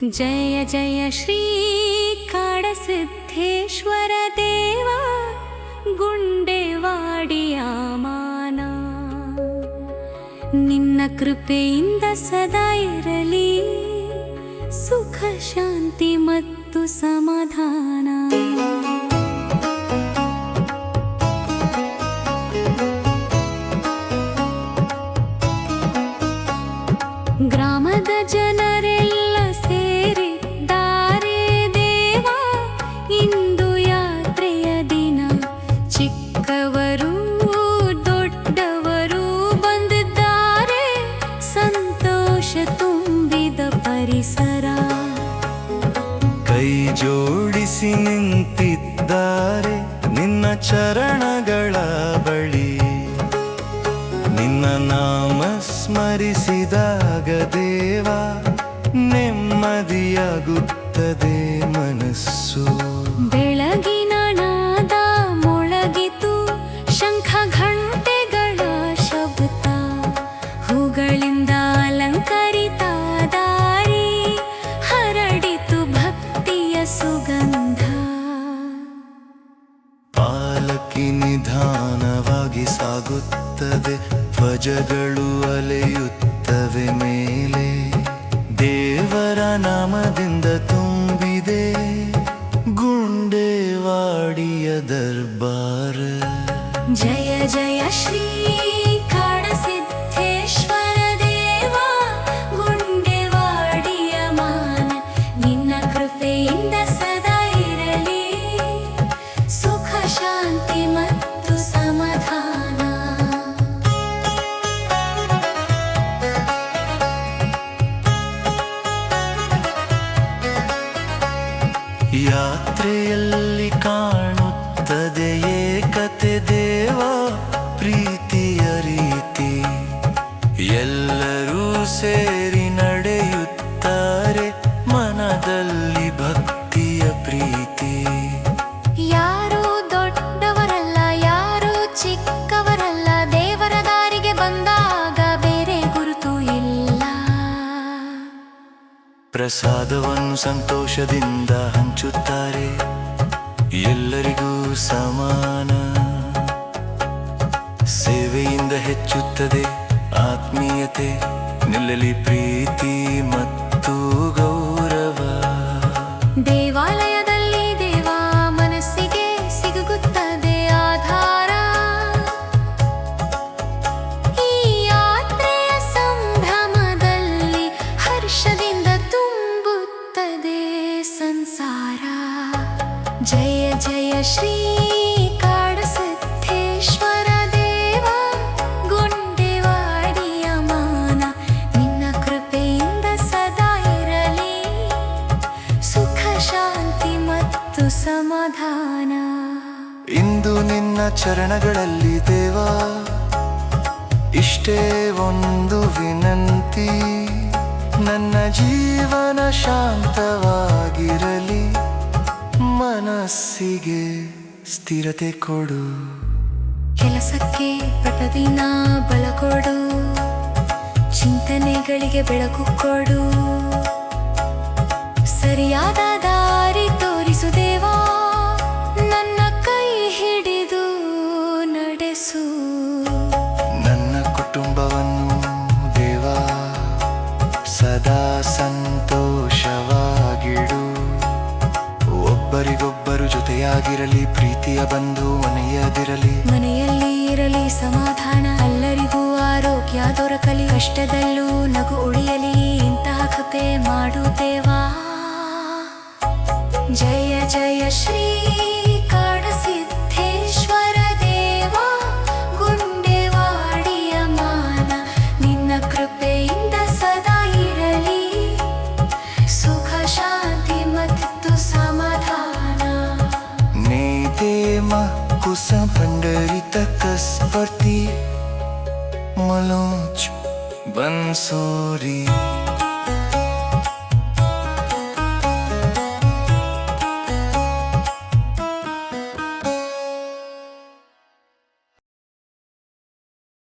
जय जय श्री काडसिद्धेश्वर देवा गुंडेवाडिय माना निन्न कृपेयिंद सदा इरली सुख शांति मत्तु समाधान। ಗ್ರಾಮದ ಜನರೆಲ್ಲ ಸೇರಿದ್ದಾರೆ ದೇವಾ ಇಂದು ಯಾತ್ರೆಯ ದಿನ ಚಿಕ್ಕವರು ದೊಡ್ಡವರು ಬಂದಿದ್ದಾರೆ ಸಂತೋಷ ತುಂಬಿದ ಪರಿಸರ ಕೈ ಜೋಡಿಸಿ ನಿಂತಿದ್ದಾರೆ ನಿನ್ನ ಚರಣಗಳ ಬಳಿ ನಿನ್ನ ನಾಮ ಸ್ಮರಿಸಿದಾಗ ದೇವಾ ನೆಮ್ಮದಿಯಾಗುತ್ತದೆ ಮನಸ್ಸು। ಬೆಳಗಿನ ನಾದ ಮೊಳಗಿತು ಶಂಖ ಘಂಟೆಗಳ ಶಬ್ದ ಹೂಗಳಿಂದ ಅಲಂಕರಿತ ದಾರಿ ಹರಡಿತು ಭಕ್ತಿಯ ಸುಗಂಧ। ಪಾಲಕಿ ನಿಧಾನವಾಗಿ ಸಾಗುತ್ತದೆ ಧ್ವಜಗಳು ಅಲೆಯುತ್ತವೆ ಮೇಲೆ ದೇವರ ನಾಮದಿಂದ ತುಂಬಿದೆ ಗುಂಡೇವಾಡಿಯ ದರ್ಬಾರ। ಜಯ ಜಯ ಶ್ರೀ ಕಾಡಸಿದ್ದೇಶ್ವರ ದೇವಾ ಗುಂಡೇವಾಡಿಯ ಮಾನ ನಿನ್ನ ಕೃಪೆಯಿಂದ ಸದಾ ಇರಲಿ ಸುಖ ಶಾಂತಿ ಮತ್ತು ಸಮಾಧಾನ। ಯಾತ್ರೆಯಲ್ಲಿ ಕಾಣುತ್ತದೆ ಏಕತೆ ದೇವಾ ಪ್ರೀತಿಯ ರೀತಿ ಎಲ್ಲರೂ ಸೇರಿ ನಡೆಯುತ್ತಾರೆ ಮನದಲ್ಲಿ ಭಕ್ತಿಯ ಪ್ರೀತಿ। ಯಾರು ದೊಡ್ಡವರಲ್ಲ ಯಾರು ಚಿಕ್ಕವರಲ್ಲ ದೇವರ ದಾರಿಗೆ ಬಂದಾಗ ಬೇರೆ ಗುರುತು ಇಲ್ಲ। ಪ್ರಸಾದವನ್ನು ಸಂತೋಷದಿಂದ ಹಂಚುತ್ತಾರೆ ಎಲ್ಲರಿಗೂ ಸಮಾನ ಸೇವೆಯಿಂದ ಹೆಚ್ಚುತ್ತದೆ ಆತ್ಮೀಯತೆ ನಿಲ್ಲಲಿ ಪ್ರೀತಿ ಮತ್ತು ಗೌರವ। ದೇವಾಲಯದಲ್ಲಿ ದೇವಾ ಮನಸ್ಸಿಗೆ ಸಿಗುತ್ತದೆ ಆಧಾರ ಈ ಯಾತ್ರೆಯ ಸಂಭ್ರಮದಲ್ಲಿ ಹರ್ಷದಿಂದ ತುಂಬುತ್ತದೆ ಸಂಸಾರ। ಜಯ ಜಯ ಶ್ರೀ ಕಾಡಸಿದ್ದೇಶ್ವರ ದೇವಾ ಗುಂಡೇವಾಡಿಯ ಮಾನ ನಿನ್ನ ಕೃಪೆಯಿಂದ ಸದಾ ಇರಲಿ ಸುಖ ಶಾಂತಿ ಮತ್ತು ಸಮಾಧಾನ। ಇಂದು ನಿನ್ನ ಚರಣಗಳಲ್ಲಿ ದೇವಾ ಇಷ್ಟೇ ಒಂದು ವಿನಂತಿ ನನ್ನ ಜೀವನ ಶಾಂತವಾಗಿರಲಿ ಮನಸ್ಸಿಗೆ ಸ್ಥಿರತೆ ಕೊಡು ಕೆಲಸಕ್ಕೆ ಪ್ರತಿದಿನ ಬಲ ಕೊಡು ಚಿಂತನೆಗಳಿಗೆ ಬೆಳಕು ಕೊಡು ಸರಿಯಾದ ದಾರಿ ತೋರಿಸು ದೇವಾ ನನ್ನ ಕೈ ಹಿಡಿದು ನಡೆಸು। ನನ್ನ ಕುಟುಂಬವನ್ನು ದೇವಾ ಸದಾ ಸಂತೋಷವಾಗಿಡು ಒಬ್ಬರಿಗೊಬ್ಬರು ಜೊತೆಯಾಗಿರಲಿ ಪ್ರೀತಿಯ ಬಂಧು ಮನೆಯದಿರಲಿ ಮನೆಯಲ್ಲಿ ಇರಲಿ ಸಮಾಧಾನ ಎಲ್ಲರಿಗೂ ಆರೋಗ್ಯ ದೊರಕಲಿ ಕಷ್ಟದಲ್ಲೂ ನಗು ಉಳಿಯಲಿ ಇಂತಹ ಕೃಪೆ ಮಾಡು ದೇವಾ। ಜಯ ಜಯ ಶ್ರೀ ಕಾಡಸಿದ್ದೇಶ್ವರ ದೇವಾ ಗುಂಡೇವಾಡಿಯ ಮಾನ ನಿನ್ನ ಕೃಪೆಯಿಂದ ಸದಾ ಇರಲಿ ಸುಖ ಶಾಂತಿ ಮತ್ತು ಸಮಾಧಾನ। नेतेम कुसुम पंडरित कसपर्ती मलोच बंसोरी।